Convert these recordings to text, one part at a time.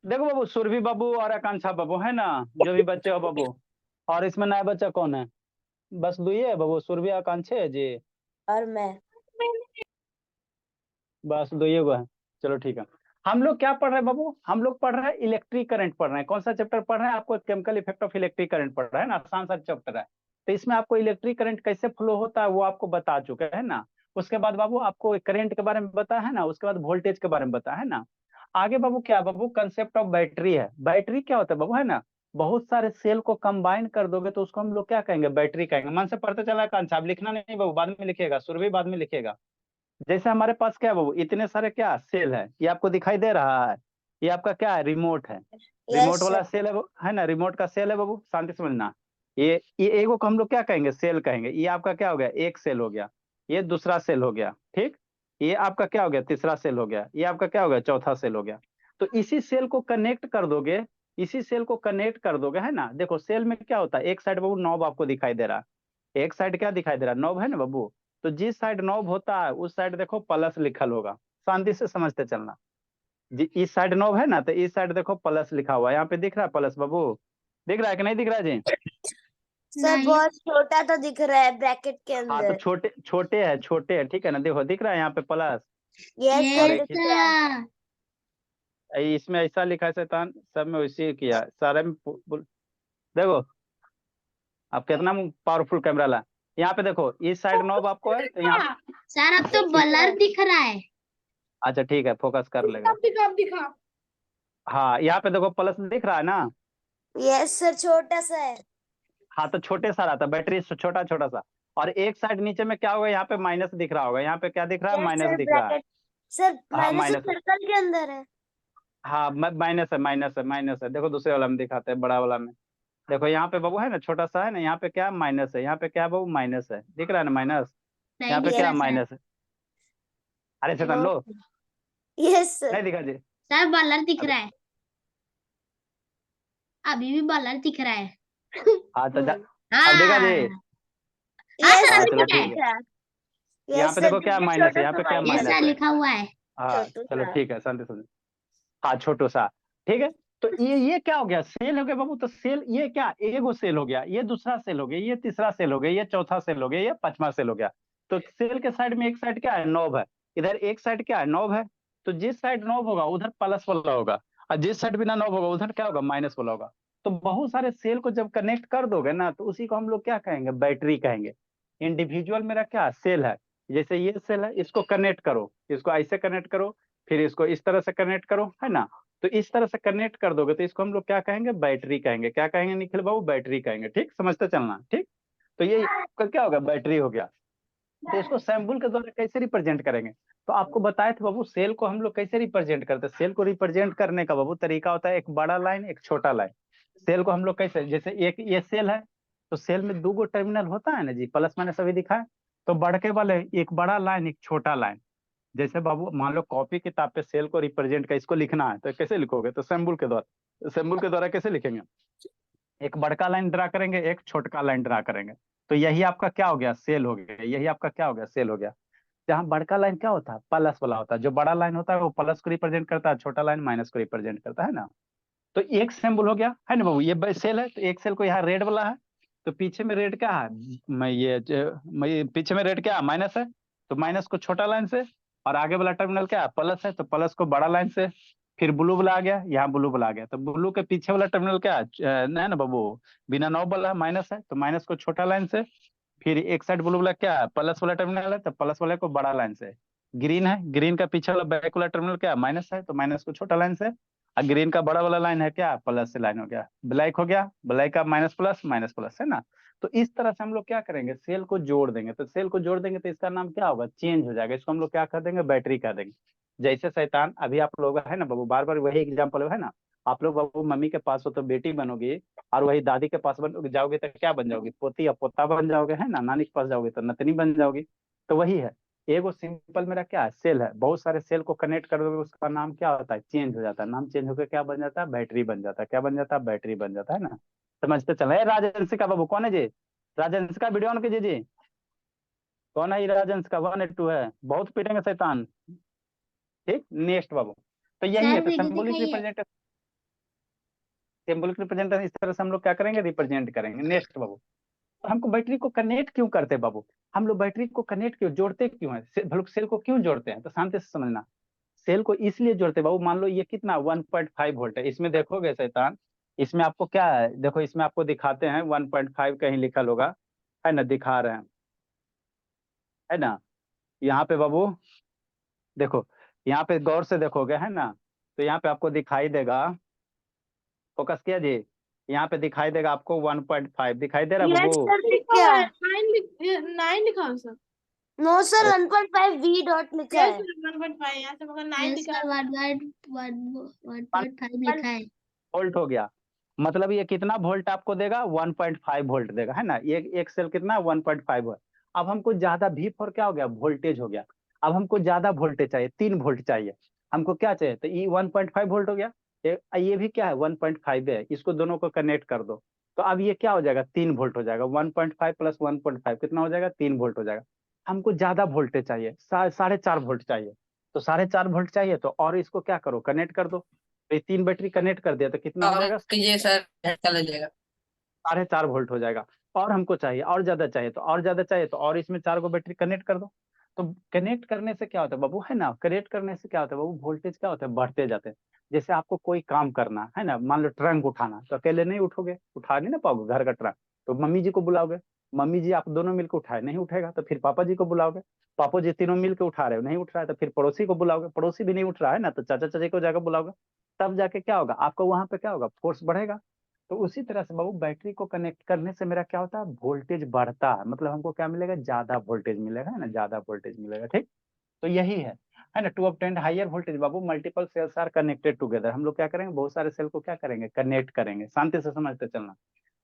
देखो बाबू, सुरभि बाबू और आकांक्षा बाबू है ना, जो भी बच्चे हो बाबू। और इसमें नया बच्चा कौन है? बस दो ही है बाबू, सुरभि आकांक्षा है जी। और मैं। बस दो ही गो है। चलो ठीक है। हम लोग क्या पढ़ रहे हैं बाबू? हम लोग पढ़ रहे हैं इलेक्ट्रिक करंट पढ़ रहे हैं। कौन सा चैप्टर पढ़ रहे हैं? आपको chemical effect of electric current पढ़ रहे हैं ना, आसान सा चैप्टर है। तो इसमें आपको इलेक्ट्रिक करंट कैसे फ्लो होता है वो आपको बता चुके हैं ना। उसके बाद बाबू आपको करंट के बारे में बताया है ना, उसके बाद वोल्टेज के बारे में बताया है ना। आगे बाबू क्या बाबू, कंसेप्ट ऑफ बैटरी है। बैटरी क्या होता है बाबू, है ना। बहुत सारे सेल को कंबाइन कर दोगे तो उसको हम लोग क्या कहेंगे? बैटरी कहेंगे। मन से पढ़ते चला कांचा, आप लिखना नहीं बाबू, बाद में लिखिएगा, सुरभि बाद में लिखिएगा। जैसे हमारे पास क्या है बाबू, इतने सारे क्या सेल है, ये आपको दिखाई दे रहा है। ये आपका क्या है? रिमोट है। Remote yes sir. वाला सेल है वो, है ना, रिमोट का सेल है बाबू, शांति से समझना। ये एगो को हम लोग क्या कहेंगे? सेल कहेंगे। ये आपका क्या हो गया? एक सेल हो गया। ये दूसरा सेल हो गया, ठीक। ये आपका क्या हो गया? तीसरा सेल हो गया। ये आपका क्या हो गया? चौथा सेल हो गया। तो इसी सेल को कनेक्ट कर दोगे, इसी सेल को कनेक्ट कर दोगे, है ना। देखो सेल में क्या होता है, एक साइड बाबू नॉब आपको दिखाई दे रहा है। एक साइड क्या दिखाई दे रहा है? नॉब, है ना बाबू। तो जिस साइड नॉब होता है उस साइड देखो प्लस लिखल होगा। शांति से समझते चलना। जी, इस साइड नॉब है ना, तो इस साइड देखो प्लस लिखा हुआ है, यहाँ पे दिख रहा है प्लस बाबू? दिख रहा है कि नहीं दिख रहा है जी? सर नहीं। बहुत छोटा तो दिख रहा है ब्रैकेट के हाँ तो अंदर। छोटे छोटे है, छोटे है, ठीक है ना। देखो दिख रहा है यहाँ पे प्लस। यस और सर यस एक दिख रहा है। सर। इसमें ऐसा लिखा है शैतान, सब में वैसे किया सारे में देखो आप कितना पावरफुल कैमरा ला। यहाँ पे देखो इस साइड नॉब आपको है तो यहाँ सर अब तो इस, ब्लर दिख रहा है। अच्छा ठीक है, फोकस कर लेगा। दिखा। हाँ यहाँ पे देखो प्लस दिख रहा है ना। यस सर छोटा सा है। हाँ तो छोटे सा रहता, बैटरी छोटा छोटा सा। और एक साइड नीचे में क्या होगा, यहाँ पे माइनस दिख रहा होगा। यहाँ पे क्या दिख रहा है? यस माइनस सर दिख रहा है। ब्रैकेट। सर हाँ माइनस माइनस है। सर्कल के अंदर है। हाँ माइनस है, माइनस है, माइनस है। देखो दूसरे वाला में दिखाते हैं, बड़ा वाला में। देखो यहाँ पे बाबू है ना, छोटा सा है ना, यहाँ पे क्या माइनस है, यहाँ पे क्या है बाबू? माइनस है, दिख रहा है ना माइनस। नहीं यहाँ पे दिख क्या रहा सर। माइनस है? अरे शैतान नो। लो। Yes sir. नहीं दिखा जी? सर ब्लर दिख अब रहा है। अभी भी ब्लर दिख रहा है। हाँ तो अब देखा जी? हाँ। हाँ यस सर हाँ अभी सर चलो दिख दिख रहा ठीक है। है। रहा है। यहाँ यस पे सर देखो क्या दिख रहा माइनस है, छोटा यहाँ सा पे क्या यस माइनस माइनस सर है। है। लिखा हुआ है। हाँ छोटू चलो सा। ठीक है, शांति से। हाँ छोटू सा। ठीक है। तो ये क्या हो गया? सेल हो गया बाबू। तो सेल ये क्या, एगो सेल हो गया, ये दूसरा सेल हो गया, ये तीसरा सेल हो गया, ये चौथा सेल हो गया, ये पांचवा सेल हो गया। तो सेल के साइड में एक साइड क्या है? नॉब है। इधर एक साइड क्या है? नॉब है। तो जिस साइड नॉब होगा उधर प्लस वाला होगा, और जिस साइड बिना नॉब होगा उधर क्या होगा? माइनस वाला होगा। तो बहुत सारे सेल को जब कनेक्ट कर दोगे ना तो उसी को हम लोग क्या कहेंगे? बैटरी कहेंगे। इंडिविजुअल मेरा क्या सेल है, जैसे ये सेल है, इसको कनेक्ट करो, इसको ऐसे कनेक्ट करो, फिर इसको इस तरह से कनेक्ट करो, है ना। तो इस तरह से कनेक्ट कर दोगे तो इसको हम लोग क्या कहेंगे? बैटरी कहेंगे। क्या कहेंगे निखिल बाबू? बैटरी कहेंगे, ठीक, समझते चलना, ठीक। तो ये आपका क्या होगा? बैटरी हो गया। तो इसको सैम्पल के द्वारा कैसे रिप्रेजेंट करेंगे? तो आपको बताए थे बाबू, सेल को हम लोग कैसे रिप्रेजेंट करते हैं। सेल को रिप्रेजेंट करने का बाबू तरीका होता है, एक बड़ा लाइन एक छोटा लाइन। सेल को हम लोग कैसे, जैसे एक ये सेल है, तो सेल में दो गो टर्मिनल होता है ना जी, प्लस माइनस अभी दिखा है। तो बढ़के वाले एक बड़ा लाइन एक छोटा लाइन। जैसे बाबू मान लो कॉपी किताब पे सेल को रिप्रेजेंट कर इसको लिखना है तो कैसे लिखोगे? तो सिंबल के द्वारा, सिंबल के द्वारा कैसे लिखेंगे? एक बड़का लाइन ड्रा करेंगे, एक छोटका लाइन ड्रा करेंगे। तो यही आपका क्या हो गया? सेल हो गया। यही आपका क्या हो गया? सेल हो गया। जहाँ बड़का लाइन क्या होता है? प्लस वाला होता है। जो बड़ा लाइन होता है वो प्लस को रिप्रेजेंट करता है, छोटा लाइन माइनस को रिप्रेजेंट करता है ना। तो एक सिंबल हो गया, है ना बाबू। ये सेल है तो एक सेल को यहाँ रेड वाला है, तो पीछे में रेड क्या है? पीछे में रेड क्या है? माइनस है। तो माइनस को छोटा लाइन से, और आगे वाला टर्मिनल क्या है? प्लस है, तो प्लस को बड़ा लाइन से। फिर ब्लू वाला आ गया, यहाँ ब्लू वाला आ गया, तो ब्लू के पीछे वाला टर्मिनल क्या है? नहीं ना बाबू, बिना नौ वाला माइनस है, तो माइनस को छोटा लाइन से। फिर एक साइड ब्लू वाला क्या है? प्लस वाला टर्मिनल है, तो प्लस वाले को बड़ा लाइन से। ग्रीन है, ग्रीन का पीछे वाला बैक वाला टर्मिनल क्या है? माइनस है, तो माइनस को छोटा लाइन से। और ग्रीन का बड़ा वाला लाइन है क्या? प्लस से लाइन हो गया। ब्लैक हो गया, ब्लैक का माइनस प्लस, है ना। तो इस तरह से हम लोग क्या करेंगे? सेल को जोड़ देंगे। तो सेल को जोड़ देंगे तो इसका नाम क्या होगा? चेंज हो जाएगा। इसको हम लोग क्या कर देंगे? बैटरी कर देंगे। जैसे शैतान अभी आप लोग है ना बाबू, बार बार वही एग्जाम्पल है ना। आप लोग बाबू मम्मी के पास हो तो बेटी बनोगी, और वही दादी के पास बन जाओगे तो क्या बन जाओगी? पोती या पोता बन जाओगे, है ना। नानी के पास जाओगे तो नतनी बन जाओगी। तो वही है। एगो सिंपल मेरा क्या है? सेल है। बहुत सारे सेल को कनेक्ट कर दोगे उसका नाम क्या होता है? चेंज हो जाता है। नाम चेंज होकर क्या बन जाता है? बैटरी बन जाता है। क्या बन जाता है? बैटरी बन जाता है ना। समझते चले। राजंश का बाबू कौन है जी? राजंश का वीडियो ऑन कीजिए जी। कौन है ये राजंश का? 182 है, बहुत पीटेंगे शैतान। ठीक, नेक्स्ट बाबू। तो यही है, सर तो वीडियो सिंबॉलिक दिखाइए। रिप्रेजेंटेशन। सिंबॉलिक रिप्रेजेंटेशन इस तरह से हम लोग क्या करेंगे, रिप्रेजेंट करेंगे। नेक्स्ट बाबू, तो हमको बैटरी को कनेक्ट क्यों करते हैं बाबू, हम लोग बैटरी को कनेक्ट क्यों जोड़ते क्यों है, सेल को क्यों जोड़ते हैं, तो शांति से समझना। सेल को इसलिए जोड़ते हैं बाबू, मान लो ये कितना 1.5 वोल्ट है, इसमें देखोगे शैतान, इसमें आपको क्या है, देखो इसमें आपको दिखाते हैं 1.5 कहीं लिखा होगा, है ना, दिखा रहे हैं, है ना, यहाँ पे बाबू देखो, यहाँ पे गौर से देखोगे, है ना, तो यहाँ पे आपको दिखाई देगा, फोकस किया जी, यहाँ पे दिखाई देगा आपको 1.5 दिखाई दे रहा है यस बाबू। सर, दिख गया। 9 लिखा है सर। नो सर, अरे 1.5 वी डॉट लिखा यस है। सर 1.5 यहाँ से मगर 9 यस दिखा सर, है। 1.5 लिखा है। वोल्ट हो गया, मतलब ये कितना वोल्ट आपको देगा, 1.5 वोल्ट देगा, है ना, एक सेल कितना 1.5 वोल्ट। अब हमको ज्यादा भी फॉर क्या हो गया, वोल्टेज हो गया। अब हमको ज्यादा वोल्टेज चाहिए, 3 वोल्ट चाहिए, हमको क्या चाहिए, तो ये 1.5 वोल्ट हो गया, ये भी क्या है 1.5 है, इसको दोनों को कनेक्ट कर दो, तो अब ये क्या हो जाएगा, 3 वोल्ट हो जाएगा, 1.5 प्लस 1.5 कितना हो जाएगा, 3 वोल्ट हो जाएगा। हमको ज्यादा वोल्टेज चाहिए, 4.5 वोल्ट चाहिए, तो 4.5 वोल्ट चाहिए, तो और इसको क्या करो, कनेक्ट कर दो, तो ये 3 बैटरी कनेक्ट कर दिया तो कितना हो जाएगा, कीजिए सर, चला जाएगा। 4.5 वोल्ट हो जाएगा। और हमको चाहिए और ज्यादा चाहिए, तो और ज्यादा चाहिए तो और इसमें 4 गो बैटरी कनेक्ट कर दो। तो कनेक्ट करने से क्या होता है बाबू, है ना, कनेक्ट करने से क्या होता है बाबू, वोल्टेज क्या होता है, बढ़ते जाते हैं। जैसे आपको कोई काम करना है ना, मान लो ट्रंक उठाना, तो अकेले नहीं उठोगे, उठा नहीं ना पाओगे घर का ट्रंक, तो मम्मी जी को बुलाओगे, मम्मी जी आप दोनों मिलकर उठाए, नहीं उठेगा, तो फिर पापा जी को बुलाओगे, पापा जी तीनों मिलकर उठा रहे हो, नहीं उठ रहा है, तो फिर पड़ोसी को बुलाओगे, पड़ोसी भी नहीं उठ रहा है ना, तो चाचा चाची को जाकर बुलाओगे, तब जाके क्या होगा, आपका वहां पे क्या होगा, फोर्स बढ़ेगा। तो उसी तरह से बाबू बैटरी को कनेक्ट करने से मेरा क्या होता है, वोल्टेज बढ़ता है, मतलब हमको क्या मिलेगा, ज्यादा वोल्टेज मिलेगा, है ना, ज्यादा वोल्टेज मिलेगा, ठीक। तो यही है ना, टू ऑब्टेन हायर वोल्टेज बाबू, multiple cells are connected together, हम लोग क्या करेंगे, बहुत सारे सेल को क्या करेंगे, कनेक्ट करेंगे, शांति से समझते चलना,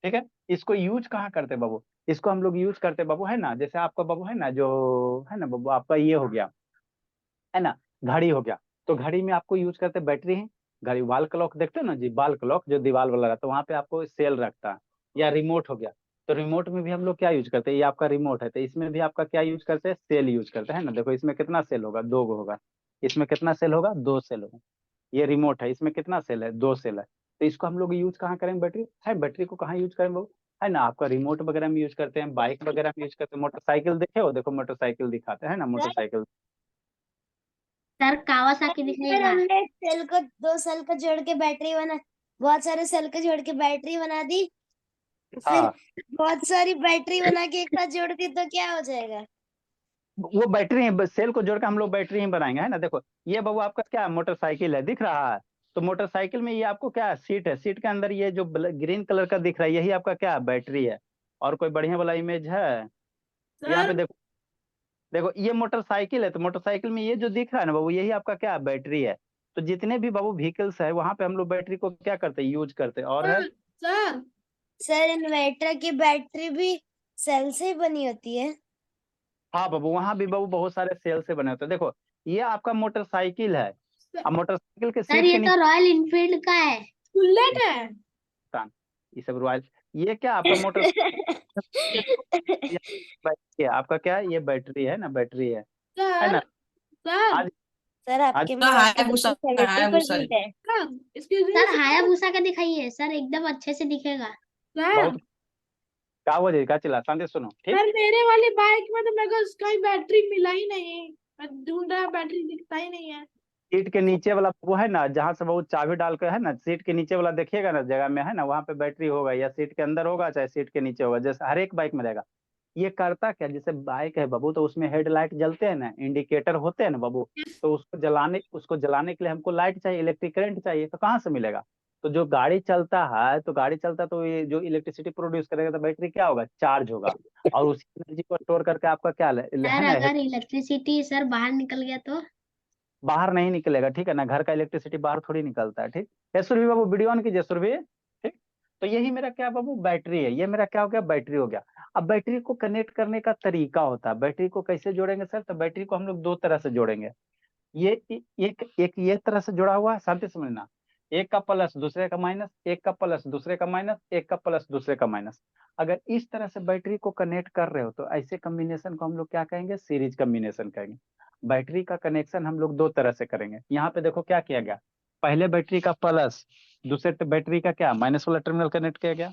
ठीक है। इसको यूज कहाँ करते हैं बाबू, इसको हम लोग यूज करते हैं बाबू, है ना, जैसे आपका बाबू है ना, जो है ना बाबू, आपका ये हो गया, है ना, घड़ी हो गया, तो घड़ी में आपको यूज करते बैटरी है, घड़ी वाल क्लॉक देखते हो ना जी, वाल क्लॉक जो दीवार वाला रहता है, वहां पे आपको सेल रखता है, या रिमोट हो गया, तो रिमोट में भी हम लोग क्या यूज करते हैं, ये आपका रिमोट है, तो इसमें भी आपका क्या यूज करते हैं, सेल यूज करते हैं, ना, देखो इसमें कितना सेल होगा, 2 गो होगा, इसमें कितना सेल होगा, 2 सेल होगा। ये रिमोट है, इसमें कितना सेल है, 2 सेल है, तो इसको हम लोग यूज कहाँ करेंगे, बैटरी है, बैटरी को कहाँ यूज करेंगे बाबू, है ना, आपका रिमोट वगैरह में यूज करते हैं, बाइक वगैरह में यूज करते हैं, मोटरसाइकिल देखे हो, देखो मोटरसाइकिल दिखाते हैं ना, मोटरसाइकिल। सर कावासाकी फिर दिखाएगा। हमने सेल को, 2 सेल को जोड़ के बैटरी बना, बहुत सारे सेल को जोड़ के बैटरी बना दी, फिर हाँ, बहुत सारी बैटरी बना के एक साथ जोड़ दी, तो क्या हो जाएगा। वो बैटरी है, सेल को जोड़ के हम लोग बैटरी ही बनाएंगे, है ना, देखो ये बाबू आपका क्या मोटरसाइकिल है, दिख रहा है, तो मोटरसाइकिल में ये आपको क्या है, सीट है, सीट के अंदर ये जो ग्रीन कलर का दिख रहा है, यही आपका क्या है, बैटरी है। और कोई बढ़िया वाला इमेज है, यहाँ पे सर देखो, देखो ये मोटरसाइकिल है, तो मोटरसाइकिल में ये जो दिख रहा है ना बाबू, यही आपका क्या है, बैटरी है। तो जितने भी बाबू व्हीकल्स है, वहां पे हम लोग बैटरी को क्या करते हैं, यूज करते हैं, और है। सर सर सर, इन्वर्टर की बैटरी भी सेल से ही बनी होती है। हाँ बाबू, वहां भी बाबू बहुत सारे सेल से बने होते हैं, देखो ये आपका मोटरसाइकिल है, अब मोटरसाइकिल के सर सीट ये के तो रॉयल इनफील्ड का है। बुलेट है। नीचे ये सब रॉयल, ये क्या आपका मोटर, ये बैटरी है आपका, क्या है, ये बैटरी है ना, बैटरी है ना। सर सर आज सर, आज आपके तो मार्क्स हाया भूसा, तो हाया भूसा 70% है। Sir excuse me sir Hayabusa का दिखाइए सर, एकदम अच्छे से दिखेगा। सर बहुत क्या हो जाएगा, चिल्ला शांति सुनो, ठीक। सर मेरे वाली बाइक में तो मेरे को उसका बैटरी मिला ही नहीं। मैं ढूंढ रहा, बैटरी दिखता ही नहीं है। सीट के नीचे वाला वो है ना, जहाँ से वो चाबी डाल के, है ना, सीट के नीचे वाला देखिएगा ना जगह में, है ना, वहाँ पे बैटरी होगा, या सीट के अंदर होगा चाहे सीट के नीचे होगा, जैसे हर एक बाइक में रहेगा। ये करता क्या, जैसे बाइक है बाबू, तो उसमें हेडलाइट जलते हैं ना, इंडिकेटर होते हैं ना बाबू, तो उसको जलाने के लिए हमको लाइट चाहिए, इलेक्ट्रिक करंट चाहिए, तो कहाँ से मिलेगा। तो जो गाड़ी चलता है, तो ये जो इलेक्ट्रिसिटी प्रोड्यूस करेगा, तो बैटरी क्या होगा, चार्ज होगा, और उसी एनर्जी को स्टोर करके आपका क्या है सर ना, अगर इलेक्ट्रिसिटी सर बाहर निकल गया तो। बाहर नहीं निकलेगा, ठीक है ना, घर का इलेक्ट्रिसिटी बाहर थोड़ी निकलता है, ठीक है, सुरभि बाबू वीडियो ऑन कीजिए, सुरभि, ठीक। तो यही मेरा क्या बाबू, बैटरी है, ये मेरा क्या हो गया, बैटरी हो गया। अब बैटरी को कनेक्ट करने का तरीका होता है, बैटरी को कैसे जोड़ेंगे सर, तो बैटरी को हम लोग 2 तरह से जोड़ेंगे। ये एक ये तरह से जुड़ा हुआ है, शांति से समझना, एक का प्लस दूसरे का माइनस, एक का प्लस दूसरे का माइनस, एक का प्लस दूसरे का माइनस। अगर इस तरह से बैटरी को कनेक्ट कर रहे हो, तो ऐसे कॉम्बिनेशन को हम लोग क्या कहेंगे, सीरीज कॉम्बिनेशन कहेंगे। बैटरी का कनेक्शन हम लोग 2 तरह से करेंगे, यहाँ पे देखो क्या किया गया, पहले बैटरी का प्लस दूसरे बैटरी का क्या माइनस वाला टर्मिनल कनेक्ट किया गया,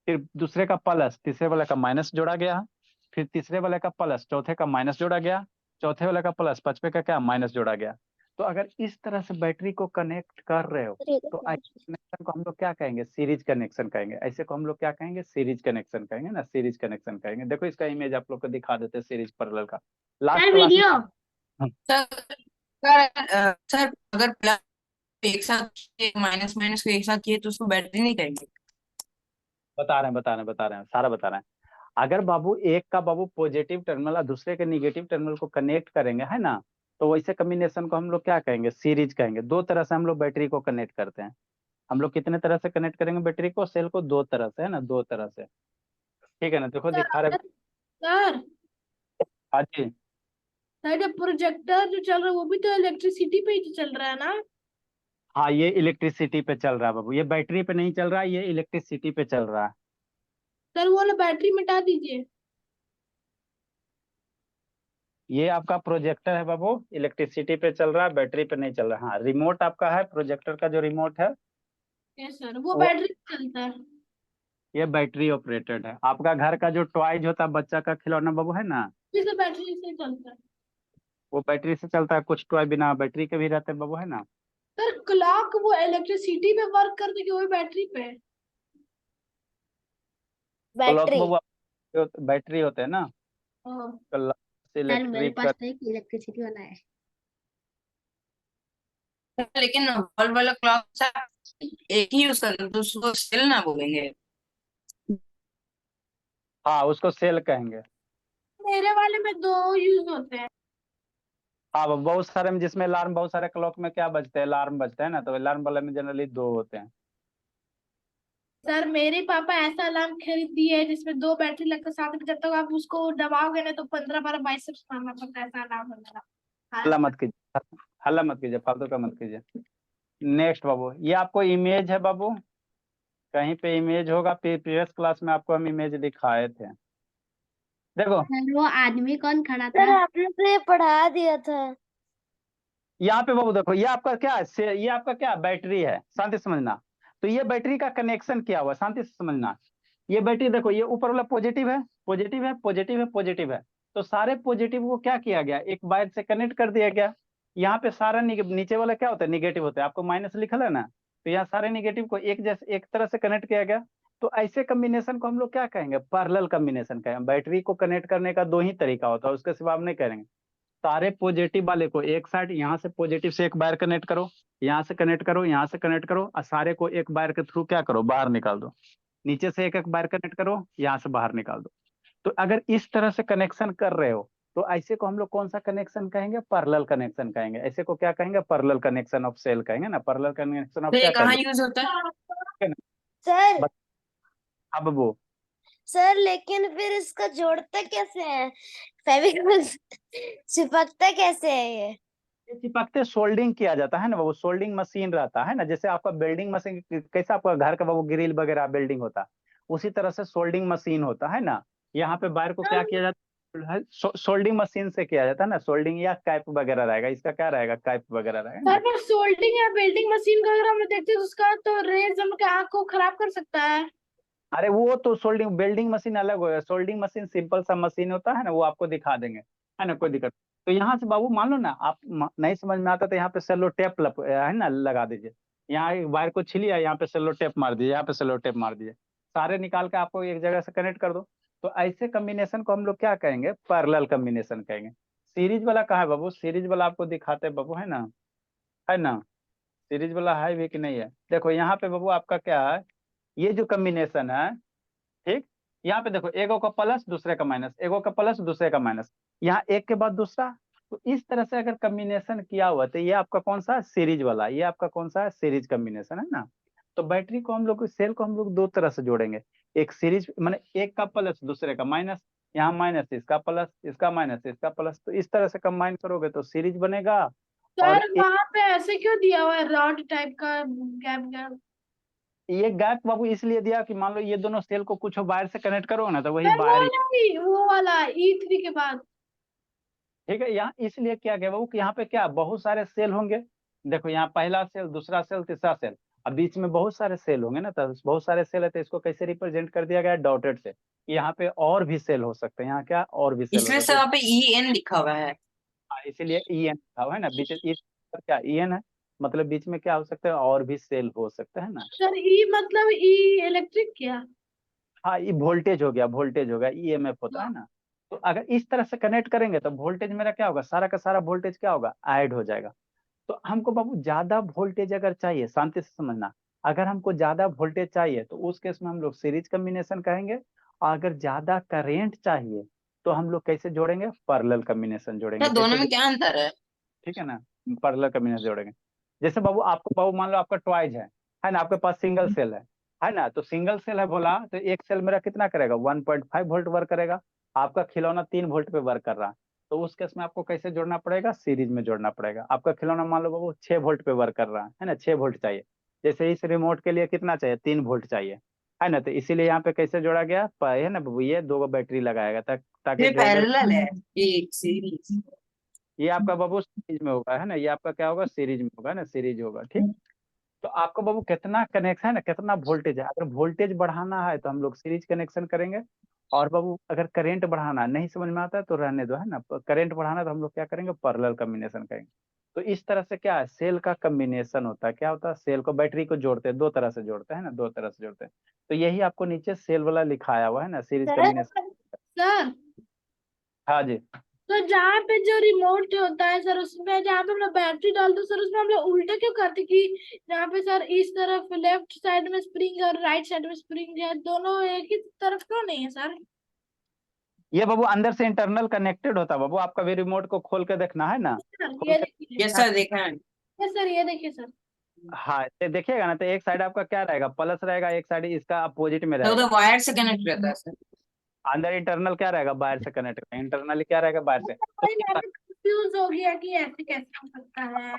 फिर दूसरे का प्लस तीसरे वाले का माइनस जोड़ा गया, फिर तीसरे वाले का प्लस चौथे का माइनस जोड़ा गया, चौथे वाले का प्लस पांचवे का क्या माइनस जोड़ा गया। तो अगर इस तरह से बैटरी को कनेक्ट कर रहे हो तो ऐसे कनेक्शन को हम लोग क्या कहेंगे, सीरीज कनेक्शन कहेंगे। ऐसे को हम लोग क्या कहेंगे, सीरीज कनेक्शन कहेंगे ना, सीरीज कनेक्शन कहेंगे। देखो इसका इमेज आप लोग को दिखा देते हैं सीरीज पैरेलल का लास्ट सर क्लास में। वीडियो। सर अगर प्लस एक साथ माइनस माइनस को एक साथ किए तो उसको बैटरी नहीं कहेंगे। बता रहे हैं सारा बता रहे हैं। अगर बाबू एक का बाबू पॉजिटिव टर्मिनल और दूसरे के निगेटिव टर्मिनल को कनेक्ट करेंगे है ना, तो वैसे कम्बिनेशन को हम लोग क्या कहेंगे, सीरीज कहेंगे। दो तरह से हम लोग बैटरी को कनेक्ट करते हैं। हम लोग कितने तरह से कनेक्ट करेंगे बैटरी को, सेल को, दो तरह से है ना, दो तरह से। ठीक है ना, देखो सर दिखा रहे। सर हाँ जी। सर जब प्रोजेक्टर जो चल रहा है वो भी तो इलेक्ट्रिसिटी पे ही तो चल रहा है ना। हाँ ये इलेक्ट्रिसिटी पे चल रहा है बाबू, ये बैटरी पे नहीं चल रहा है, ये इलेक्ट्रिसिटी पे चल रहा है। सर वो वाला बैटरी मिटा दीजिए। ये आपका प्रोजेक्टर है बाबू, इलेक्ट्रिसिटी पे चल रहा है, बैटरी पे नहीं चल रहा। हाँ रिमोट आपका है, प्रोजेक्टर का जो रिमोट है यस सर, वो वो बैटरी पे चलता है। ये बैटरी ऑपरेटेड है। आपका घर का जो टॉयज होता है बच्चा का खिलौना बाबू है ना, इसे बैटरी से चलता है। वो बैटरी से चलता है। कुछ टॉय बिना बैटरी के भी रहते हैं बाबू है ना। सर क्लॉक वो इलेक्ट्रिसिटी पे वर्क करते कि वो बैटरी पे। Clock battery. बाबू बैटरी होते हैं ना, हाँ। क्लॉक से सर मेरे इलेक्ट्रिक। पास तो एक इलेक्ट्रिसिटी वाला है। लेकिन बॉल वाला क्लॉक सर एक ही यूज करना तो उसको सेल ना बोलेंगे। हाँ उसको सेल कहेंगे। मेरे वाले में दो यूज होते हैं। हाँ बहुत सारे में, जिसमें अलार्म, बहुत सारे क्लॉक में क्या बजते हैं, अलार्म बजते हैं ना, तो अलार्म वाले में जनरली दो होते हैं। सर मेरे पापा ऐसा अलार्म खरीद दिए है जिसमें दो बैटरी लगकर साथ में, जब तक आप उसको दबाओगे ना तो 15 12 22 मारना पड़ता है, ऐसा अलार्म है मेरा। हल्ला मत कीजिए, हल्ला मत कीजिए, फालतू का मत कीजिए। नेक्स्ट बाबू, ये आपको इमेज है बाबू, कहीं पे इमेज होगा, प्रीवियस क्लास में आपको हम इमेज दिखाए थे। देखो सर वो आदमी कौन खड़ा सर था? आपने तो ये पढ़ा दिया था। यहाँ पे बाबू देखो, ये आपका क्या है, ये आपका क्या बैटरी है, शांति से समझना। तो ये बैटरी का कनेक्शन किया हुआ, शांति से समझना। ये बैटरी देखो, ये ऊपर वाला पॉजिटिव है, पॉजिटिव है, पॉजिटिव है, पॉजिटिव है। तो सारे पॉजिटिव को क्या किया गया, एक वायर से कनेक्ट कर दिया गया। यहाँ पे सारा नीचे वाला क्या होता है, निगेटिव होता है, आपको माइनस लिखा है ना, तो यहाँ सारे निगेटिव को एक जैसे एक तरह से कनेक्ट किया गया। तो ऐसे कम्बिनेशन को हम लोग क्या कहेंगे, पैरेलल कम्बिनेशन कहेंगे। बैटरी को कनेक्ट करने का दो ही तरीका होता है, उसके सिवा हम नहीं करेंगे। सारे पॉजिटिव वाले को एक साइड, यहाँ से पॉजिटिव से एक वायर कनेक्ट करो, यहाँ से कनेक्ट करो, यहाँ से कनेक्ट करो, और सारे को एक वायर के थ्रू क्या करो, बाहर निकाल दो। नीचे से एक एक वायर कनेक्ट करो, यहाँ से बाहर निकाल दो। तो अगर इस तरह से कनेक्शन कर रहे हो तो ऐसे को हम लोग कौन सा कनेक्शन कहेंगे, पैरेलल कनेक्शन कहेंगे। ऐसे को क्या कहेंगे, पैरेलल कनेक्शन ऑफ सेल कहेंगे ना, पैरेलल कनेक्शन ऑफ तो ये क्या कहाँ कहेंगे। यूज होता है? ठीक है ना? सर अब वो सर लेकिन फिर इसका जोड़ता कैसे है, फेविकोल चिपकता कैसे है ये? चिपकते सोल्डिंग किया जाता है ना, वो सोल्डिंग मशीन रहता है ना, जैसे आपका बिल्डिंग मशीन कैसे आपका घर का वो ग्रिल वगैरह बिल्डिंग होता है, उसी तरह से सोल्डिंग मशीन होता है ना। यहाँ पे वायर को क्या किया जाता है, सोल्डिंग मशीन से किया जाता है ना, सोल्डिंग या कैप वगैरह रहेगा, इसका क्या रहेगा, कैप वगैरह रहेगा ना। सर पर सोल्डिंग या वेल्डिंग मशीन को अगर हम देखते हैं तो उसका तो रेज हम के आंख को खराब कर सकता है। अरे वो तो सोल्डिंग वेल्डिंग मशीन अलग होगा, सोल्डिंग मशीन सिंपल सा मशीन होता है ना, वो आपको दिखा देंगे, है ना, कोई दिक्कत। तो यहाँ से बाबू मान लो ना आप नहीं समझ में आता तो यहाँ पे सेलो टेप है ना, लगा दीजिए। यहाँ वायर को छिलिए, यहाँ पे सेलो टेप मार दीजिए, यहाँ पे सेलो टेप मार दीजिए, सारे निकाल के आपको एक जगह से कनेक्ट कर दो। तो ऐसे कम्बिनेशन को हम लोग क्या कहेंगे, पैरेलल कम्बिनेशन कहेंगे। सीरीज वाला कहाँ है बाबू, सीरीज वाला आपको दिखाते हैं बाबू, है ना, है ना। सीरीज वाला है भी कि नहीं है, देखो यहाँ पे बाबू आपका क्या है, ये जो कम्बिनेशन है, ठीक। यहाँ पे देखो, एगो का प्लस दूसरे का माइनस, एगो का प्लस दूसरे का माइनस, यहाँ एक के बाद दूसरा। तो इस तरह से अगर कम्बिनेशन किया हुआ तो ये आपका कौन सा सीरीज वाला, ये आपका कौन सा सीरीज कम्बिनेशन है ना। तो बैटरी को हम लोग, सेल को हम लोग दो तरह से जोड़ेंगे। एक सीरीज माने एक का प्लस दूसरे का माइनस, यहाँ माइनस इसका प्लस, इसका माइनस इसका प्लस, तो इस तरह से कंबाइन करोगे तो सीरीज बनेगा। और सर वहां पे ऐसे क्यों दिया हुआ है रॉड टाइप का गैप गैप? ये गैप बाबू इसलिए दिया कि मान लो ये दोनों सेल को कुछ वायर से कनेक्ट करोगे ना, तो वही सर वो वायर, नहीं, वो वाला E3 के बाद। ठीक है। यहाँ इसलिए किया गया बाबू कि यहाँ पे क्या बहुत सारे सेल होंगे। देखो यहाँ पहला सेल, दूसरा सेल, तीसरा सेल, अब बीच में बहुत सारे सेल होंगे ना, तो बहुत सारे सेल है तो इसको कैसे रिप्रेजेंट कर दिया गया है, डॉटेड से। यहाँ पे और भी सेल हो सकते हैं, यहाँ क्या और भी सेल हो इसमें सकते सब हैं। वहाँ पे EN लिखा हुआ है। इसीलिए ई एन लिखा हुआ है ना बीच, इस पर क्या ई एन है, मतलब बीच में क्या हो सकता है, और भी सेल हो सकता है ना। सर ई मतलब ई इलेक्ट्रिक क्या? हाँ, ये वोल्टेज हो गया, वोल्टेज हो गया, ईएमएफ होता है ना। तो अगर इस तरह से कनेक्ट करेंगे तो वोल्टेज मेरा क्या होगा, सारा का सारा वोल्टेज क्या होगा, ऐड हो जाएगा। तो हमको बाबू ज्यादा वोल्टेज अगर चाहिए, शांति से समझना, अगर हमको ज्यादा वोल्टेज चाहिए तो उस केस में हम लोग सीरीज कम्बिनेशन कहेंगे। और अगर ज्यादा करेंट चाहिए तो हम लोग कैसे जोड़ेंगे, पैरेलल कम्बिनेशन जोड़ेंगे। तो दोनों कैसे में क्या अंतर है? ठीक है ना, पैरेलल कम्बिनेशन जोड़ेंगे। जैसे बाबू आपको, बाबू मान लो आपका टॉयज है ना, आपके पास सिंगल सेल है ना, तो सिंगल सेल है बोला तो एक सेल मेरा कितना करेगा, 1.5 वोल्ट वर्क करेगा। आपका खिलौना 3 वोल्ट पे वर्क कर रहा है, तो उस केस में आपको कैसे जोड़ना पड़ेगा, सीरीज में जोड़ना पड़ेगा। आपका खिलौना मान लो बाबू 6 वोल्ट पे वर्क कर रहा है ना, 6 वोल्ट चाहिए। जैसे इस रिमोट के लिए कितना चाहिए, 3 वोल्ट चाहिए, है ना। तो इसीलिए यहाँ पे कैसे जोड़ा गया, है ना बाबू, ये 2 बैटरी लगाएगा ताकि ये जोड़े। पैरेलल है, ये सीरीज। ये आपका बाबू सीरीज में होगा, है ना, ये आपका क्या होगा, सीरीज में होगा ना, सीरीज होगा, ठीक। तो आपको बाबू कितना कनेक्शन है ना, कितना वोल्टेज है, अगर वोल्टेज बढ़ाना है तो हम लोग सीरीज कनेक्शन करेंगे। और बाबू अगर करंट बढ़ाना है, नहीं समझ में आता है तो रहने दो, है ना, करंट बढ़ाना है तो हम लोग क्या करेंगे, पैरेलल कम्बिनेशन करेंगे। तो इस तरह से क्या है, सेल का कम्बिनेशन होता है, क्या होता है, सेल को बैटरी को जोड़ते हैं, 2 तरह से जोड़ते हैं ना, 2 तरह से जोड़ते हैं। तो यही आपको नीचे सेल वाला लिखाया हुआ है ना, सीरीज सर कम्बिनेशन। सर हाँ जी। तो जहाँ पे जो रिमोट होता है सर, उसमें जहाँ पे हम लोग बैटरी डालते हैं सर, उसमें हम लोग उल्टा क्यों करते कि जहाँ पे सर इस तरफ लेफ्ट साइड में स्प्रिंग और राइट साइड में स्प्रिंग है, दोनों एक ही तरफ क्यों नहीं है सर? ये बाबू अंदर से इंटरनल कनेक्टेड होता है बाबू, आपका भी रिमोट को खोल के देखना है ना, सर खोल ये के। देखिए, ये सर देखा है। ये सर ये देखिए सर। हाँ, ये देखिएगा ना, तो एक साइड आपका क्या रहेगा, प्लस रहेगा, एक साइड इसका अपोजिट में तो रहेगा। वायर से कनेक्ट रहता है सर। अंदर इंटरनल क्या रहेगा, बाहर से कनेक्ट रहेगा, इंटरनली क्या रहेगा, बाहर से। तो भाई मैं कंफ्यूज हो गया कि ऐसे कैसे हो सकता है।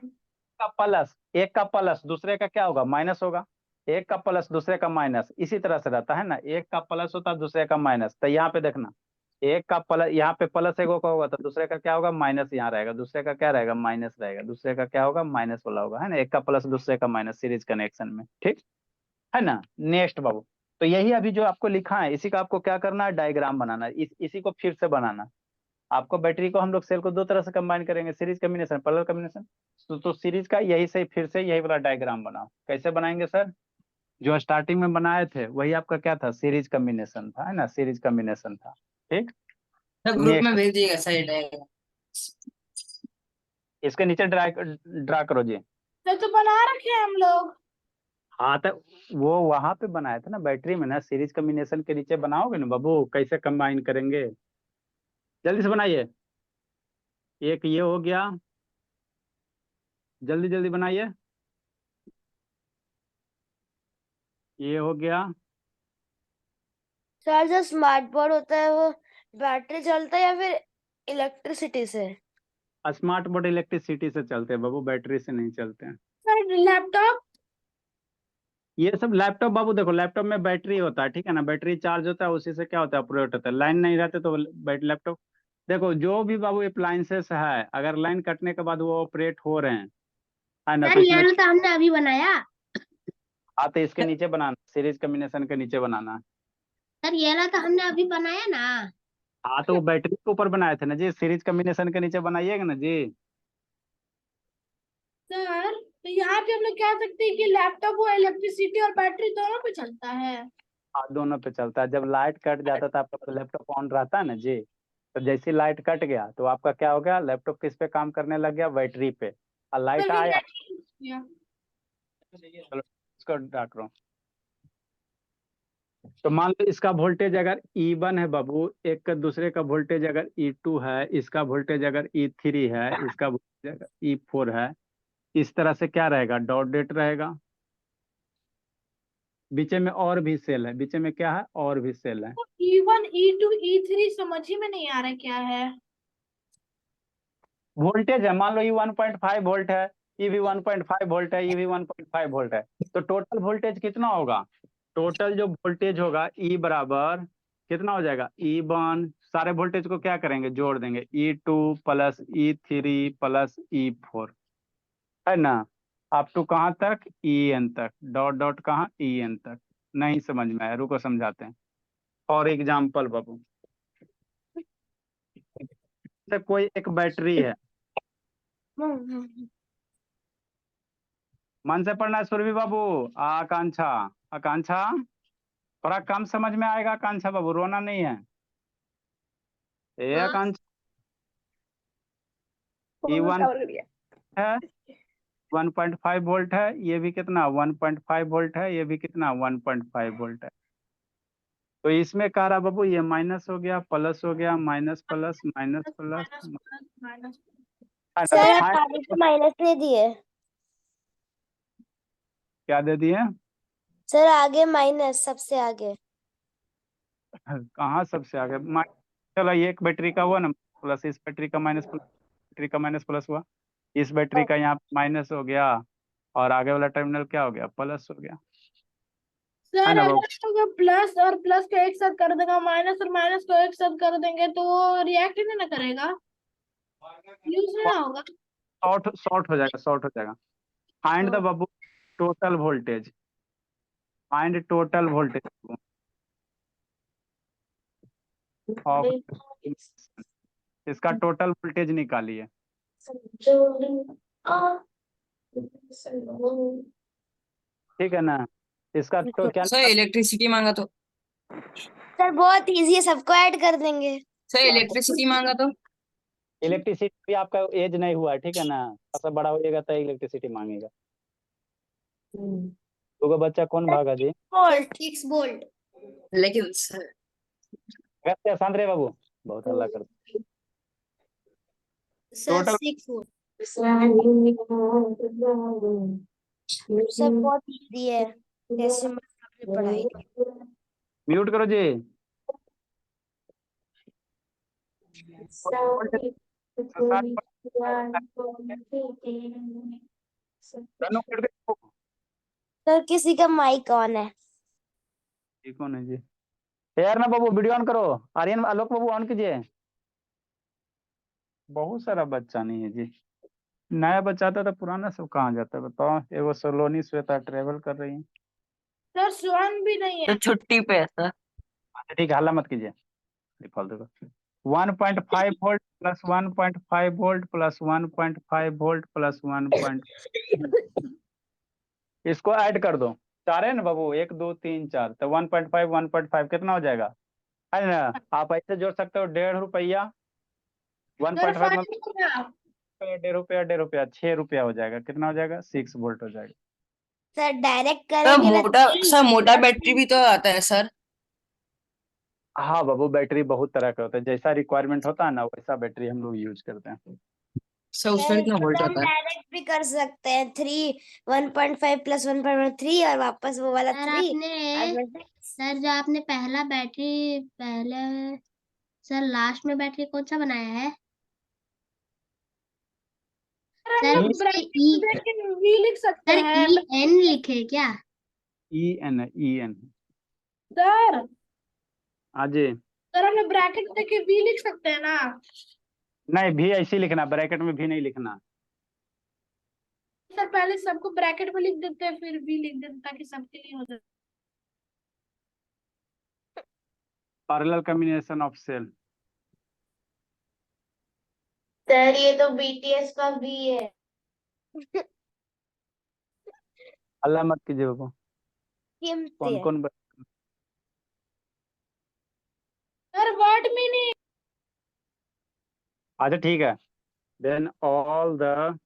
का प्लस, एक का प्लस दूसरे का क्या होगा, माइनस होगा। एक का प्लस दूसरे का माइनस, इसी तरह से रहता है ना, एक का प्लस होता है दूसरे का माइनस। तो यहाँ पे देखना, एक का प्लस, यहाँ पे प्लस एक का होगा तो दूसरे का क्या होगा, माइनस यहाँ रहेगा, दूसरे का क्या रहेगा, माइनस रहेगा, दूसरे का क्या होगा, माइनस वाला होगा, है ना, एक का प्लस दूसरे का माइनस, सीरीज कनेक्शन में, ठीक है ना। नेक्स्ट बाबू, तो यही अभी जो आपको लिखा है, इसी का आपको क्या करना है, डायग्राम बनाना है, इसी को फिर से बनाना। आपको बैटरी को हम लोग सेल को 2 तरह से कंबाइन करेंगे, सीरीज कम्बिनेशन, पैरेलल कम्बिनेशन। तो सीरीज का यही से फिर से यही वाला डायग्राम बनाओ, कैसे बनाएंगे सर, जो स्टार्टिंग में बनाए थे वही आपका क्या था, सीरीज कम्बिनेशन था, है ना, सीरीज कम्बिनेशन था, ठीक। सर ग्रुप में नेक्स्ट, भेज दिएगा, सही रहेगा। इसके नीचे ड्रा ड्रा करो जी। तो बना रखे हैं हम लोग। हाँ, तो वो वहां पे बनाया था ना बैटरी में ना, सीरीज कम्बिनेशन के नीचे बनाओगे ना बाबू, कैसे कंबाइन करेंगे, जल्दी से बनाइए। एक ये हो गया, जल्दी जल्दी बनाइए, ये हो गया। सर जो स्मार्ट बोर्ड होता है वो बैटरी चलता है या फिर इलेक्ट्रिसिटी से? स्मार्ट बोर्ड इलेक्ट्रिसिटी से चलते हैं बाबू, बैटरी से नहीं चलते हैं। Sir laptop. ये सब लैपटॉप बाबू देखो, लैपटॉप में बैटरी होता है, ठीक है ना, बैटरी चार्ज होता है, उसी से क्या होता है, ऑपरेट होता है, लाइन नहीं रहते तो लैपटॉप। देखो जो भी बाबू अप्लायंसेस है, अगर लाइन कटने के बाद वो ऑपरेट हो रहे हैं, है ना, सर तो ये इसमें। वाला तो हमने अभी बनाया। हाँ, तो इसके नीचे बनाना, सीरीज कम्बिनेशन के नीचे बनाना। सर ये वाला तो हमने अभी बनाया ना। हाँ, तो वो बैटरी के ऊपर बनाए थे ना जी, सीरीज कम्बिनेशन के नीचे बनाइएगा ना जी। सर तो यहाँ पे हम लोग कह सकते हैं कि लैपटॉप वो इलेक्ट्रिसिटी और बैटरी दोनों पे चलता है। हाँ, दोनों पे चलता है, जब लाइट कट जाता था आपका लैपटॉप ऑन रहता है ना जी। तो जैसे लाइट कट गया तो आपका क्या हो गया, लैपटॉप किस पे काम करने लग गया, बैटरी पे। और सर लाइट फिर आया, बैटरी यूज किया। चलो इसको डाक रहा हूँ। तो मान लो इसका वोल्टेज अगर E1 है बाबू, एक का दूसरे का वोल्टेज अगर E2 है, इसका वोल्टेज अगर E3 है, इसका वोल्टेज अगर E4 है, इस तरह से क्या रहेगा, डॉट डेट रहेगा। बीच में और भी सेल है, बीच में क्या है, और भी सेल है। E1 E2 E3 समझ ही में नहीं आ रहा क्या है। वोल्टेज है, मान लो ये 1.5 वोल्ट है, ये भी 1.5 वोल्ट है, ये भी 1.5 वोल्ट है। तो टोटल वोल्टेज कितना होगा, टोटल जो वोल्टेज होगा E बराबर कितना हो जाएगा, E1, सारे वोल्टेज को क्या करेंगे, जोड़ देंगे, E2 plus E3 plus E4, है ना। अप टू कहाँ तक, ई एन तक, डॉट डॉट कहाँ, ई एन तक। नहीं समझ में आया, रुको समझाते हैं। फॉर एग्जाम्पल बाबू, जैसे कोई एक बैटरी है, मन से पढ़ना है सुरभि बाबू। आकांक्षा, आकांक्षा थोड़ा कम समझ में आएगा, आकांक्षा बाबू रोना नहीं है। ए हाँ आकांक्षा, ये वन है, 1.5 वोल्ट है, ये भी कितना 1.5 वोल्ट है, ये भी कितना 1.5 वोल्ट है। तो इसमें कह रहा बाबू ये माइनस हो गया, प्लस हो गया, minus plus minus plus. Minus sir आप फाइनल आगे तो माइनस नहीं दिए। क्या दे दिए? सर आगे माइनस, सबसे आगे। कहाँ सबसे आगे चलो ये एक बैटरी का हुआ ना प्लस, इस बैटरी का माइनस, बैटरी का माइनस प्लस हुआ, इस बैटरी का यहाँ माइनस हो गया, और आगे वाला टर्मिनल क्या हो गया, प्लस हो गया, है सर ना बाबू? अगर होगा प्लस और प्लस को एक साथ कर देगा, माइनस और माइनस को एक साथ कर देंगे तो वो रिएक्ट ही नहीं ना करेगा, यूज नहीं ना होगा। शॉर्ट शॉर्ट हो जाएगा, शॉर्ट हो जाएगा। Find the Babu total voltage, find total voltage of, इसका टोटल वोल्टेज निकालिए। ठीक है ना? इसका तो क्या सर इलेक्ट्रिसिटी मांगा तो, सर बहुत इजी है, सबको ऐड कर देंगे। सर इलेक्ट्रिसिटी मांगा तो। इलेक्ट्रिसिटी भी आपका एज नहीं हुआ है, ठीक है ना? थोड़ा बड़ा होइएगा तो इलेक्ट्रिसिटी मांगेगा। तो बच्चा कौन भागा जी? वोल्ट। 6 वोल्ट। लेकिन सर वैसे शांत रहे बाबू, बहुत हल्ला कर। Sir total 6 volt. सब बहुत इजी है, जैसे मैंने पढ़ाई की। म्यूट करो जी। वोल्टेज 60 कर दे। सर किसी का माइक ऑन है। ठीक हो ना जी? यार ना बाबू वीडियो ऑन करो। आर्यन आलोक बाबू ऑन कीजिए। बहुत सारा बच्चा नहीं है जी, नया बच्चा आता तो पुराना सब कहाँ जाता है बताओ? एगो सलोनी श्वेता ट्रेवल कर रही है। सर स्वान भी नहीं तो है। छुट्टी पे है सर। अच्छा ठीक है, हल्ला मत कीजिए, फालतू का। 1.5 volt plus 1.5 volt plus 1.5 volt plus 1. इसको ऐड कर दो, चार है ना बाबू, 1 2 3 4, तो 1.5 1.5 कितना हो जाएगा, है ना? आप ऐसे जोड़ सकते हो, 1.5 रुपया, one sir point five five हो गया। 1.5 रुपया, 1.5 रुपया, 6 रुपया हो जाएगा। कितना हो जाएगा? 6 वोल्ट हो जाएगा। सर डायरेक्ट सर करेंगे ना मोटा, सर मोटा बैटरी भी तो आता है सर। हाँ बाबू, बैटरी बहुत तरह का होता है, जैसा रिक्वायरमेंट होता है ना वैसा बैटरी हम लोग यूज करते हैं। सर उसमें सर कितना इसको वोल्ट तो हम आता है? डायरेक्ट भी कर सकते हैं, 1.5 प्लस 1.3 और वापस वो वाला सर 3 आपने और सर जो आपने पहला बैटरी पहले सर लास्ट में बैटरी कौन सा बनाया है? सर हम सर लोग उस पे ब्रैकेट ई, में देख के भी लिख सकते सर हैं। ई एन लिखे क्या? E N, E N. Sir हाँ जी। सर हम लोग ब्रैकेट देख के भी लिख सकते हैं ना। नहीं, भी ऐसे ही लिखना, ब्रैकेट में भी नहीं लिखना। सर पहले सबको ब्रैकेट में लिख देते हैं फिर भी लिख देते हैं, ताकि सबके लिए हो जाए। Parallel combination of cell. Sir ये तो बीटीएस का भी है। अल्लाह मत कीजिए बाबू। कीमती कौन है। कौन सर वर्ड मीनिंग। अच्छा ठीक है। Then all the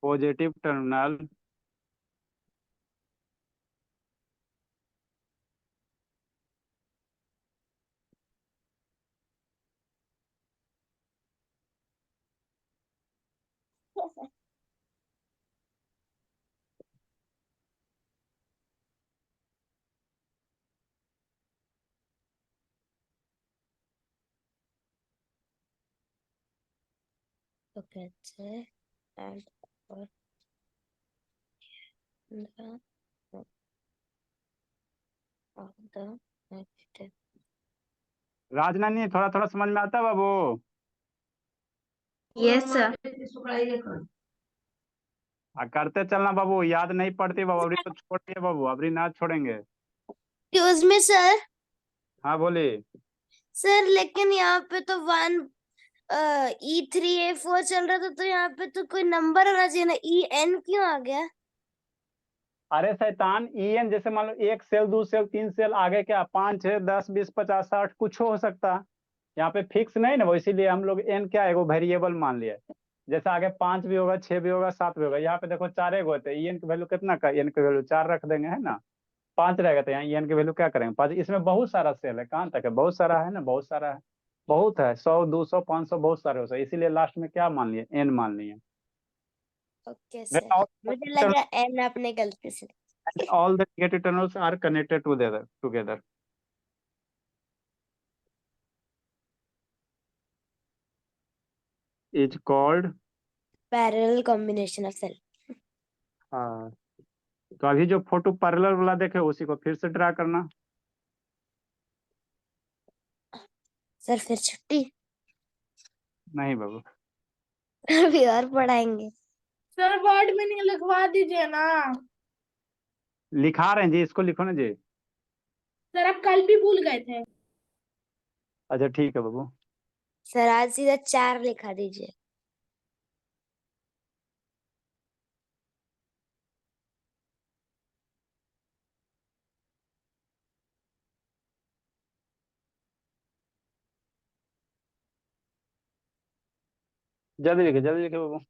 positive terminal तो कहते हैं and or the of the negative राजनानी थोड़ा थोड़ा समझ में आता है बाबू? Yes sir. करते चलना बाबू, याद नहीं पड़ती बाबू, अभी तो छोड़ दिए बाबू, अभी ना छोड़ेंगे। Excuse me sir. हाँ बोली। सर लेकिन यहाँ पे तो 1 E3 A4 चल रहा था, तो यहाँ पे तो कोई नंबर होना चाहिए ना, EN क्यों आ गया? अरे शैतान, EN जैसे मान लो 1 सेल 2 सेल 3 सेल आगे क्या 5 6 10 20 50 60 कुछ हो सकता है। यहाँ पे फिक्स नहीं ना वो, इसीलिए हम लोग एन क्या है वो वेरिएबल मान लिया। जैसे आगे 5 भी होगा 6 भी होगा 7 भी होगा, यहाँ पे देखो 4 एक होते हैं, EN की वैल्यू कितना का, EN की वैल्यू 4 रख देंगे है ना। 5 रहेगा तो यहाँ EN की वैल्यू क्या करेंगे 5। इसमें बहुत सारा सेल है, कहाँ तक है, बहुत सारा है ना, बहुत सारा है, बहुत है, 100 200 500 बहुत सारे हो सकते, इसीलिए लास्ट में क्या मान लिए, एन मान लिए। ओके सर, मुझे लगा N आपने गलती से। all the negative terminals are connected together. Is called parallel combination of cell. हाँ। तो अभी जो फोटो पैरेलल वाला देखे उसी को फिर से ड्रा करना। सर फिर छुट्टी। नहीं बाबू, अभी और पढ़ाएंगे। सर वर्ड मीनिंग लिखवा दीजिए ना। लिखा रहे हैं जी, इसको लिखो ना जी। सर आप कल भी भूल गए थे। अच्छा ठीक है बाबू। सर आज सीधा 4 लिखा दीजिए। जल्दी लिखे बाबू।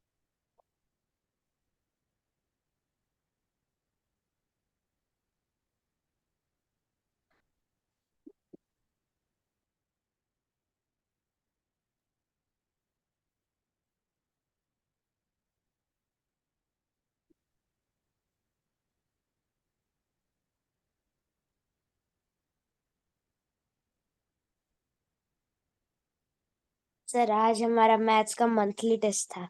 सर आज हमारा मैथ्स का मंथली टेस्ट था।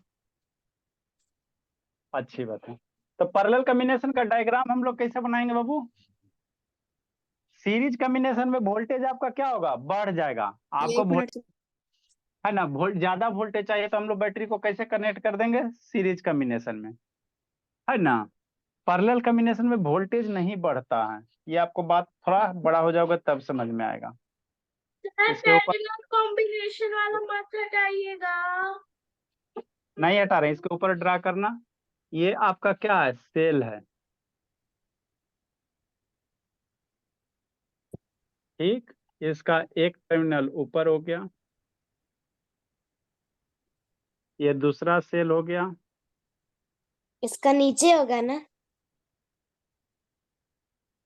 अच्छी बात है। तो पैरेलल कॉम्बिनेशन का डायग्राम हम लोग कैसे बनाएंगे बाबू? सीरीज कॉम्बिनेशन में वोल्टेज आपका क्या होगा, बढ़ जाएगा। आपको है ना, ज्यादा वोल्टेज चाहिए तो हम लोग बैटरी को कैसे कनेक्ट कर देंगे, सीरीज कॉम्बिनेशन में, है ना। पैरेलल कॉम्बिनेशन में वोल्टेज नहीं बढ़ता है, ये आपको बात थोड़ा बड़ा हो जाओगे तब समझ में आएगा। इसके ऊपर कॉम्बिनेशन वाला मत हटाइएगा। नहीं हटा रहे, इसके ऊपर ड्रा करना। ये आपका क्या है, सेल है, ठीक। इसका एक टर्मिनल ऊपर हो गया, ये दूसरा सेल हो गया। इसका नीचे होगा ना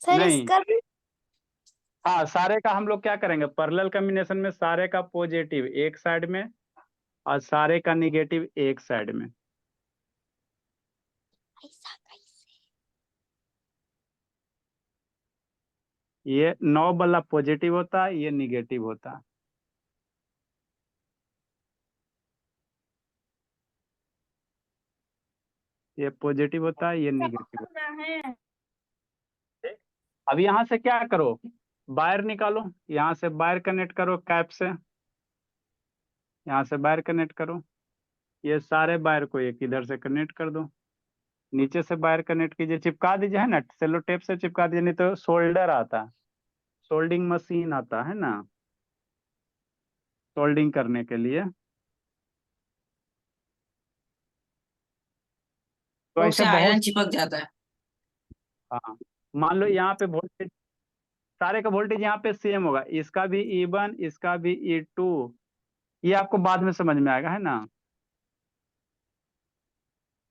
सर, नहीं, इसका भी? हाँ सारे का हम लोग क्या करेंगे, पैरेलल कॉम्बिनेशन में सारे का पॉजिटिव एक साइड में और सारे का निगेटिव एक साइड में। ऐसा कैसे? ये 9 वाला पॉजिटिव होता है, ये निगेटिव होता है। ये पॉजिटिव होता है, ये निगेटिव होता करना है। है। अब यहाँ से क्या करो, वायर निकालो, यहाँ से वायर कनेक्ट करो कैप से, यहाँ से वायर कनेक्ट करो, ये सारे वायर को एक इधर से कनेक्ट कर दो, नीचे से वायर कनेक्ट कीजिए, चिपका दीजिए, है ना, सेलो टेप से चिपका दीजिए, नहीं तो सोल्डर आता है, सोल्डिंग मशीन आता है ना, सोल्डिंग करने के लिए। तो तो ऐसे उससे आयरन बहुत, चिपक जाता है। हाँ मान लो यहाँ पे वोल्टेज, सारे का वोल्टेज यहाँ पे सेम होगा, इसका भी E1 इसका भी E2, ये आपको बाद में समझ में आएगा, है ना।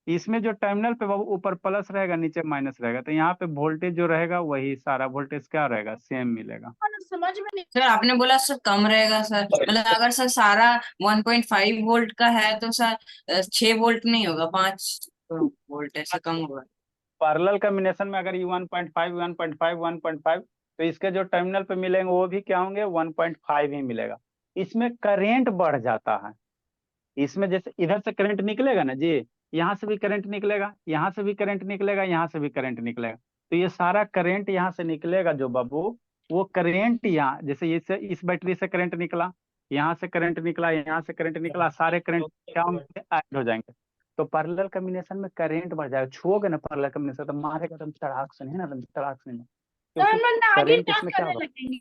इसमें जो टर्मिनल पे वो ऊपर प्लस रहेगा नीचे माइनस रहेगा, तो यहाँ पे वोल्टेज जो रहेगा वही सारा वोल्टेज क्या रहेगा, सेम मिलेगा। समझ में नहीं। सर आपने बोला सर कम रहेगा सर, मतलब अगर सर सारा 1.5 वोल्ट का है तो सर 6 वोल्ट नहीं होगा, 5 वोल्ट ऐसे कम होगा। पैरेलल कॉम्बिनेशन में अगर ये 1.5 1.5 1.5, तो इसके जो टर्मिनल पे मिलेंगे वो भी क्या होंगे, 1.5 ही मिलेगा। इसमें करेंट बढ़ जाता है, इसमें जैसे इधर से करंट निकलेगा ना जी, यहाँ से भी करंट निकलेगा, यहाँ से भी करंट निकलेगा, यहाँ से भी करंट निकलेगा, तो ये सारा करंट यहाँ से निकलेगा जो बाबू, वो करंट यहाँ जैसे इस बैटरी से करंट निकला, यहाँ से करंट निकला, यहाँ से करंट निकला, सारे करंट क्या होंगे, ऐड हो जाएंगे। तो पैरेलल कॉम्बिनेशन में करंट बढ़ जाएगा। छुओगे ना पैरेलल कॉम्बिनेशन तो मारेगा एकदम तड़ाक से, है ना, एकदम तड़ाक से नहीं, सर हम क्योंकि लोग नागिन करंट डांस उसमें क्या करने होगा, लगेंगे।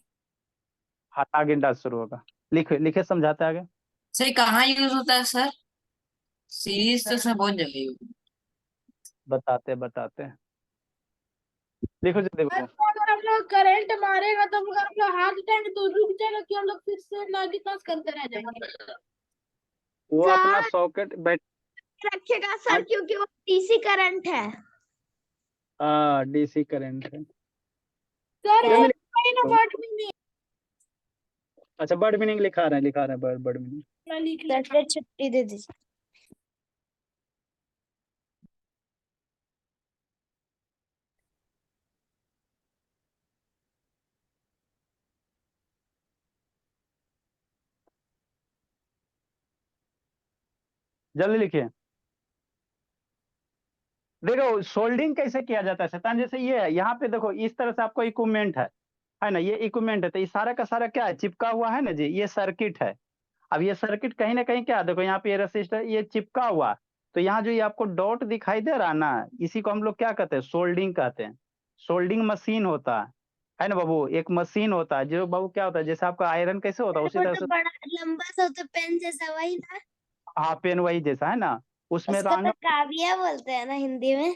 आगे डांस शुरू होगा। लिखे लिखे समझाते आगे। सर कहाँ यूज होता है सर? सीरीज तो सर बहुत जगह यूज। बताते बताते लिखो जल्दी सर बाबू। अगर हम लोग करंट मारेगा तो अगर हम लोग हाथ उठाएंगे तो रुक जाएगा कि हम लोग फिर से नागिन डांस करते रह जाएंगे। वो अपना सर सॉकेट रखेगा सर, क्योंकि वो डीसी करंट है। डीसी करंट है। सर जल्दी वो लिखो। कहीं ना वर्ड में नहीं अच्छा वर्ड मीनिंग लिखा रहे हैं, लिखा रहे हैं वर्ड मीनिंग। मैं लिख सर लेता फिर छुट्टी दे दीजिए। जल्दी लिखिए। देखो सोल्डिंग कैसे किया जाता है शैतान, जैसे ये है, यहाँ पे देखो इस तरह से आपको इक्विपमेंट है ना, ये इक्विपमेंट है, तो ये सारा का सारा क्या है, चिपका हुआ है ना जी, ये सर्किट है। अब ये सर्किट कहीं ना कहीं क्या है, देखो यहाँ पे ये रेसिस्टर ये चिपका हुआ, तो यहाँ जो ये आपको डॉट दिखाई दे रहा है ना, इसी को हम लोग क्या कहते हैं, सोल्डिंग कहते हैं। सोल्डिंग मशीन होता है ना बाबू, एक मशीन होता है जो बाबू क्या होता है, जैसे आपका आयरन कैसे होता है उसी वो तरह तो से। बड़ा लंबा सा होता है, पेन जैसा, वही ना। हाँ पेन वही जैसा है ना, उसमें उसको रंग। तो काविया बोलते हैं ना हिंदी में।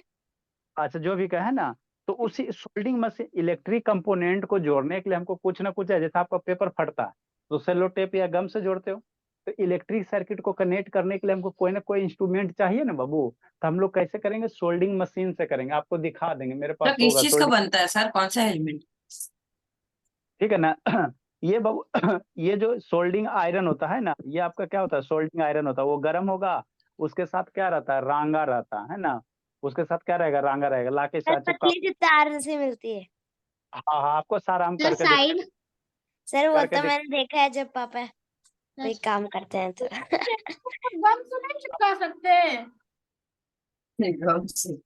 अच्छा जो भी कहे ना, तो उसी सोल्डिंग मशीन इलेक्ट्रिक कंपोनेंट को जोड़ने के लिए हमको कुछ ना कुछ है, जैसे आपका पेपर फटता है तो सेलो टेप या गम से जोड़ते हो, तो इलेक्ट्रिक सर्किट को कनेक्ट करने के लिए हमको कोई ना कोई इंस्ट्रूमेंट चाहिए ना बाबू, तो हम लोग कैसे करेंगे, सोल्डिंग मशीन से करेंगे। आपको दिखा देंगे, मेरे तो पास किस होगा चीज का सोल्डिंग, बनता है सर, कौन सा एलिमेंट? ठीक है ना। ये बाबू ये जो सोल्डिंग आयरन होता है ना, ये आपका क्या होता है, सोल्डिंग आयरन होता है, वो गर्म होगा, उसके साथ क्या रहता है, रांगा रहता है ना, उसके साथ क्या रहेगा, रांगा रहेगा, लाके सर साथ चिपका। पतली सी तार से मिलती है। हाँ हाँ आपको सारा हम सर करके साइड सर वो करके तो देख। मैंने देखा है जब पापा कोई काम करते हैं तो। गम से नहीं चिपका सकते। गम से।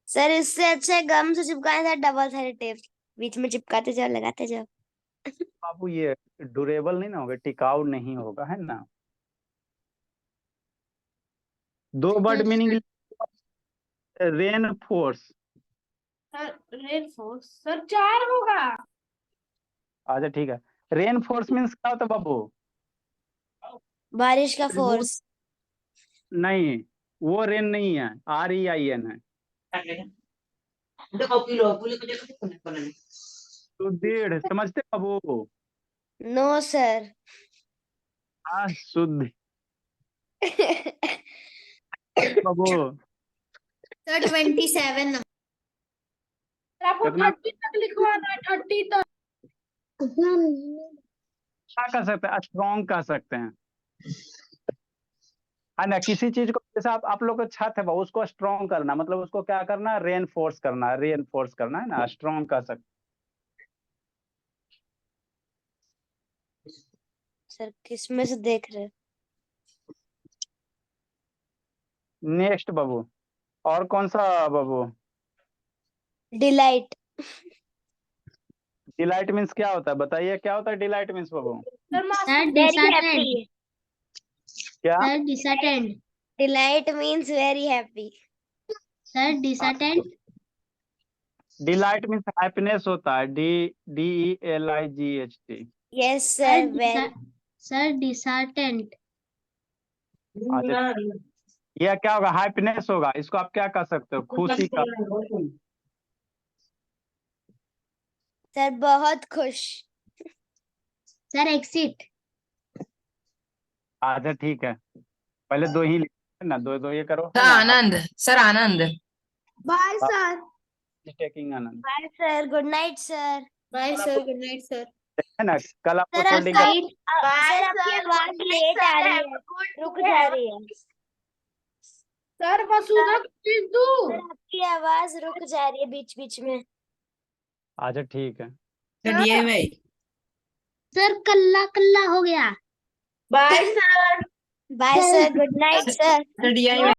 सर इससे अच्छा गम से चिपकाने से डबल साइड टेप बीच में चिपकाते जाओ, लगाते जाओ। बाबू ये ड्यूरेबल नहीं ना होगा, टिकाऊ नहीं होगा, है ना। दो word sir meaning, rain force. Sir rain force sir 4 होगा। अच्छा ठीक है, रेन फोर्स मीन्स क्या होता है बाबू, बारिश का वो फोर्स। नहीं, वो रेन नहीं है, REIN है। तो डेढ़ समझते बाबू। No sir. हाँ शुद्ध बाबू। Sir 27 number. सर आपको कितना 30 तक लिखवाना है, 30 तक। क्या कर सकते हैं, स्ट्रॉन्ग कर सकते हैं, है ना। किसी चीज को जैसे आप लोग का छत है बाबू, उसको स्ट्रॉन्ग करना मतलब उसको क्या करना है, रेन फोर्स करना है, रेन फोर्स करना है ना, स्ट्रॉन्ग कर सकते। सर किस में से देख रहे हो? नेक्स्ट बाबू, और कौन सा बाबू, डिलाइट। डिलाइट मीन्स क्या होता है, बताइए क्या होता है डिलाइट मीन्स बाबू। सर सर मास्टर वेरी डिसअटेंड। हैप्पी। क्या, सर डिसअटेंड। Delight means very happy. Sir डिसअटेंड। डिलाइट मीन्स हैप्पीनेस होता है, DELIGHT। Yes sir sir very. Sir डिसअटेंड। अच्छा यह क्या होगा, हैप्पीनेस होगा, इसको आप क्या कह सकते हो, खुशी का। सर बहुत खुश। Sir exit. अच्छा ठीक है, पहले दो ही लिखो ना, दो दो ये करो, सर है ना। आनंद, सर आनंद। Bye sir. टेकिंग आनंद, bye sir, good night sir. Bye sir, good night sir. है ना, कल आपको सर सोल्डिंग आपका साइड सर आपकी आवाज लेट आ रही है, रुक जा रही है। सर वसुधा को भेज दूं। सर आपकी आवाज रुक जा रही है बीच बीच में। अच्छा ठीक है, सर DIY। सर कल्ला कल्ला हो गया। Bye sir. Bye sir, good night sir. Sir DIY।